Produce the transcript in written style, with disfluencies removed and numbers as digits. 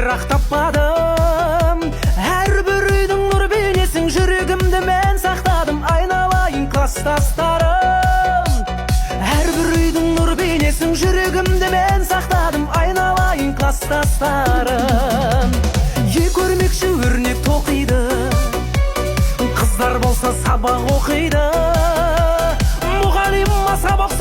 бірақ таппадым. Әрбір үйдің нұр бейнесін жүрегімді мен сақтадым. Айналайын класстастарым, әрбір үйдің нұр бейнесін жүрегімді мен сақтадым. Айналайын класстастарым, көрмекші өрнек тоқиды, қыздар болса сабақ оқиды. Мұғалим сабақ